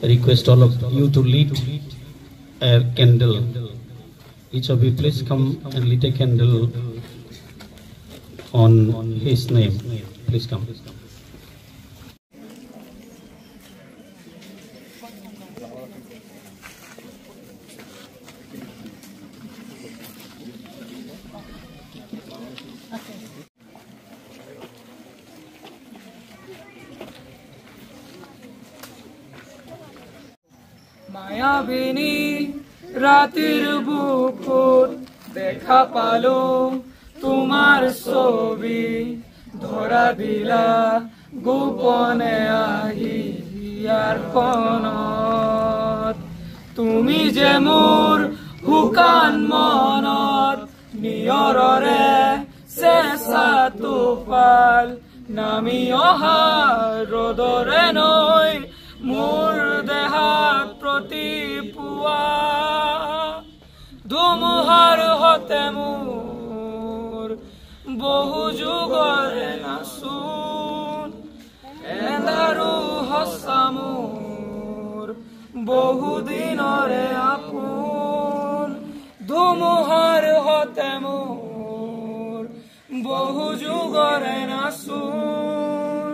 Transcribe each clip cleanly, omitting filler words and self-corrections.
I request all of you to lit a candle. Each of you please come and lit a candle on his name. Please come. মায়াবিনী রাতের বুকুত দেখা পালো তোমার ছবি ধরা দিলা গোপনে আহি ইয়ার কোণত তুমি যে মোৰ হুকান মনত নিয়ৰৰে চেঁচা টোপাল নামি অহা ৰ'দৰে নৈ মোৰ দেহাত প্ৰতিপুৱা ধুমুহাৰ হতে মোৰ বহু যুগৰে নাচোন এন্ধাৰো সঁচা মোৰ বহু দিনৰে আপোন ধুমুহাৰ হতে মোৰ বহু যুগৰে নাচোন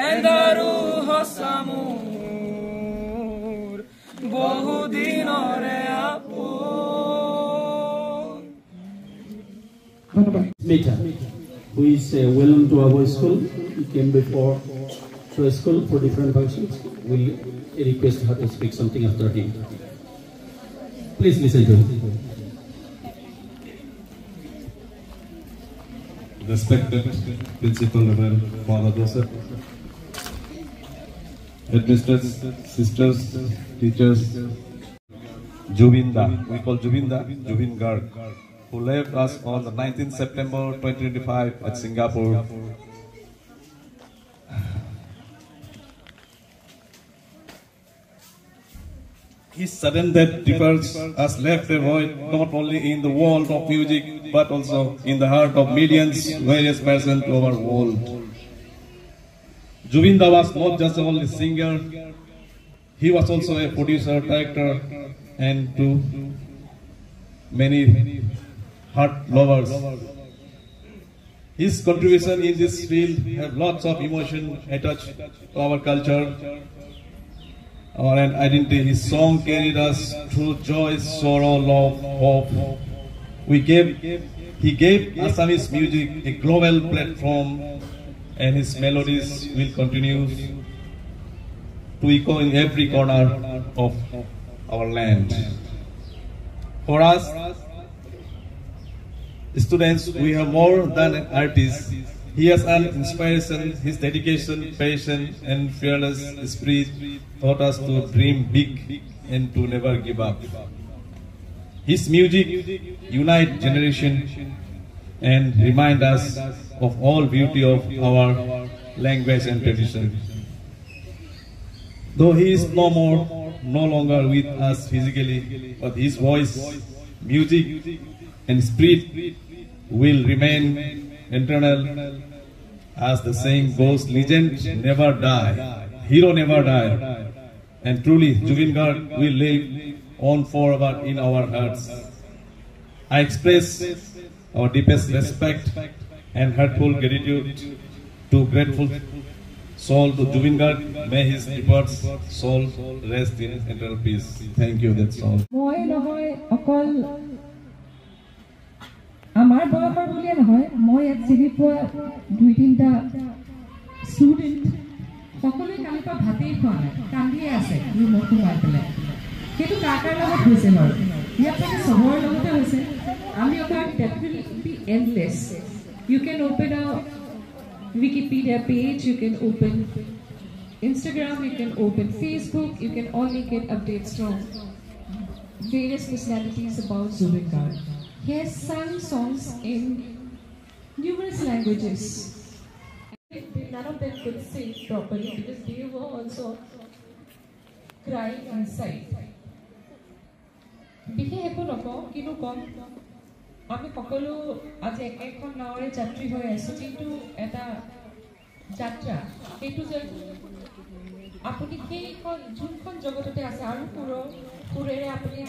এন্ধাৰো সঁচা মোৰ বহু দিনৰে আপোন Meta, who is well known to our school, he came before to a school for different functions. Will request her to speak something after him. Please listen to him. Respected Principal Reverend Father Joseph, Administrators, sisters, teachers, Juvinda, we call Juvinda, Juvin Garg, who left us on the 19th September 2025 at Singapore. His sudden death departs has left a void not only in the world of music but also in the heart of millions, various persons to our world. Juvinda was not just only a singer, he was also a producer, director, and to many heart lovers. His contribution in this field have lots of emotion attached to our culture, our identity. His song carried us through joy, sorrow, love, hope. He gave Assamese music a global platform, and his melodies will continue to echo in every corner of our land. For us, students, we have more than an artist. He has an inspiration. His dedication, passion, and fearless spirit taught us to dream big and to never give up. His music unite generation and remind us of all beauty of our language and tradition. Though he is no longer with us physically, but his voice, music, and spirit will remain eternal. As the saying goes, legend never die, hero never die, and truly Juvin Garg will live on forever in our hearts. I express our deepest respect and heartful gratitude to grateful soul to Juvin Garg. May his departed soul rest in eternal peace. Thank you, that's all. আমার বয়সৰ বুলিয়ে নহয় মই ইয়াত চিনি পোৱা দুই তিনিটা ষ্টুডেণ্ট সকলোৱে কালিৰ পৰা ভাতেই খোৱা নাই কান্দিয়ে আছে ৰুমত সোমাই পেলাই সেইটো কাৰ লগত হৈছে বাৰু ইয়াত চাগে চবৰে লগতে হৈছে আমি অকল definitely unless you can open a Wikipedia page, you can open Instagram, you can open Facebook, you can only get updates from various personalities about Juvin Garg. He has sung songs in numerous languages. None of them could sing properly because they were also crying inside. বিশেষ একো নকওঁ কিন্তু কম আমি সকলো আজি এখন নাৱৰে যাত্ৰী হৈ আছোঁ কিন্তু এটা যাত্ৰা সেইটো যে আপুনি সেইখন যোনখন জগততে আছে আৰু সুৰেৰে আপুনি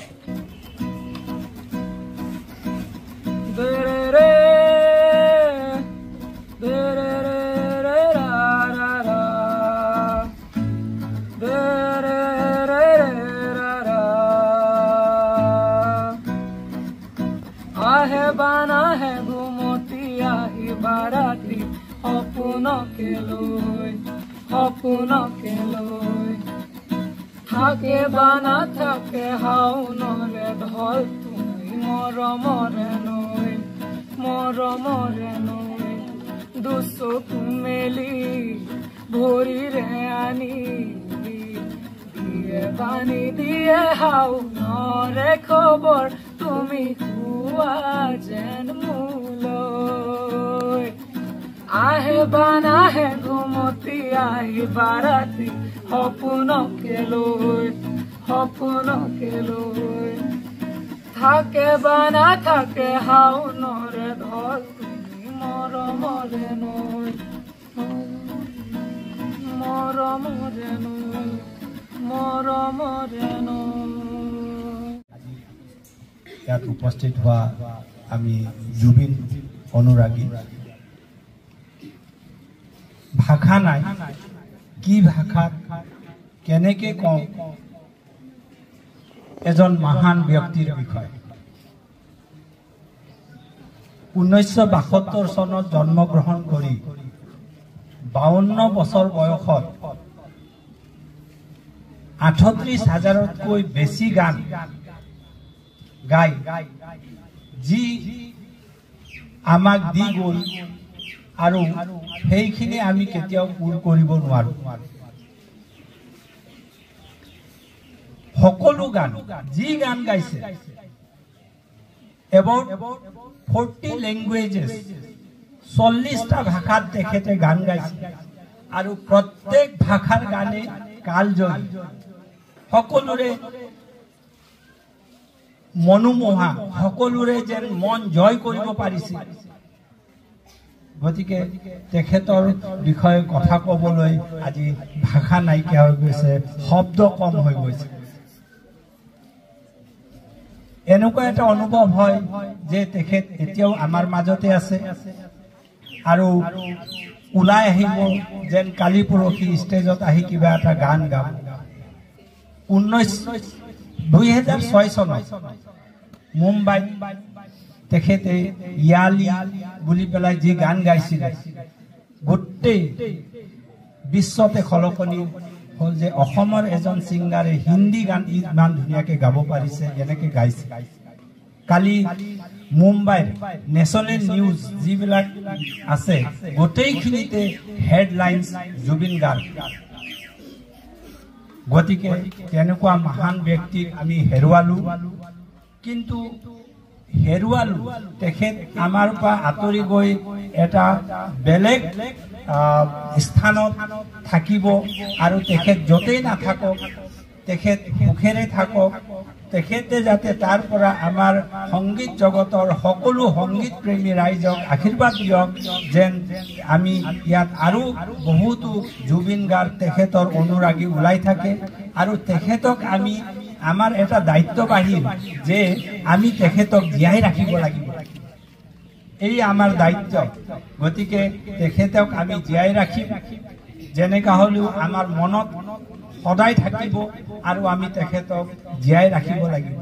आहे बाना है घुमती आही बाराती सपनके লৈ থাকে বানা থাকে হাউনৰে ঢল তুমি মৰমৰে নৈ দুচকু মেলি ভৰিৰে আনি দিয়ে বানি দিয়ে হাউনৰে খবৰ তুমি কোৱা যেন মোলৈ आहे बाना है घुमती आही बाराती सपनके লৈ থাকে বানা থাকে হাউনৰে ঢল তুমি মৰমৰে নৈ ইয়াত উপস্থিত হোৱা আমি জুবিন অনুৰাগী ভাষা নাই কি ভাষাত কেনেকে কওঁ এজন মহান ব্যক্তিৰ বিষয়ে 1972 চনত জন্মগ্ৰহণ কৰি 52 বছৰ বয়সত 38,000তকৈ বেছি গান গাই যি আমাক দি গ'ল আৰু সেইখিনি আমি কেতিয়াও পূৰ কৰিব নোৱাৰো সকলো গান যি গান গাইছে about 40 ল্যাঙ্গুয়েজেস 40টা ভাষাত তেখেতে গান গাইছে আৰু প্ৰত্যেক ভাষাৰ গানে কালজয়ী সকলোৰে মনোমোহা সকলোৰে যেন মন জয় কৰিব পাৰিছে গতিকে তেখেতৰ বিষয়ে কথা ক'বলৈ আজি ভাষা নাইকিয়া হৈ গৈছে শব্দ কম হৈ গৈছে এনেকুৱা এটা অনুভৱ হয় যে তেখেত এতিয়াও আমাৰ মাজতে আছে আৰু উলাই আহিব যেন কালি পৰহি ষ্টেজত আহি কিবা এটা গান গাব 2006 চনত মুম্বাই তেখেতে ইয়ালি বুলি পেলাই যি গান গাইছিল গোটেই বিশ্বতে খলকনি হল যে অসমৰ এজন সিংগাৰে হিন্দী গান ইমান ধুনীয়াকে গাব পাৰিছে এনেকে গাইছে কালি মুম্বাইৰ নেশ্যনেল নিউজ যিবিলাক আছে গোটেইখিনিতে হেডলাইনস জুবিন গাৰ্গ গতিকে তেনেকুৱা মহান ব্যক্তিক আমি হেৰুৱালো কিন্তু হেৰুৱালো তেখেত আমাৰ পৰা আঁতৰি গৈ এটা বেলেগ স্থানত থাকিব আৰু তেখেত যতেই নাথাকক তেখেত সুখেৰে থাকক তেখেতে যাতে তাৰ পৰা আমাৰ সংগীত জগতৰ সকলো সংগীত প্ৰেমী ৰাইজক আশীৰ্বাদ দিয়ক যেন আমি ইয়াত আৰু বহুতো জুবিন গাৰ্গ তেখেতৰ অনুৰাগী ওলাই থাকে আৰু তেখেতক আমি আমাৰ এটা দায়িত্ব বাঢ়িল যে আমি তেখেতক জীয়াই ৰাখিব লাগিব এই আমাৰ দায়িত্ব গতিকে তেখেতক আমি জীয়াই ৰাখিম যেনেকা হলেও আমাৰ মনত সদায় থাকিব আৰু আমি তেখেতক জীয়াই ৰাখিব লাগিব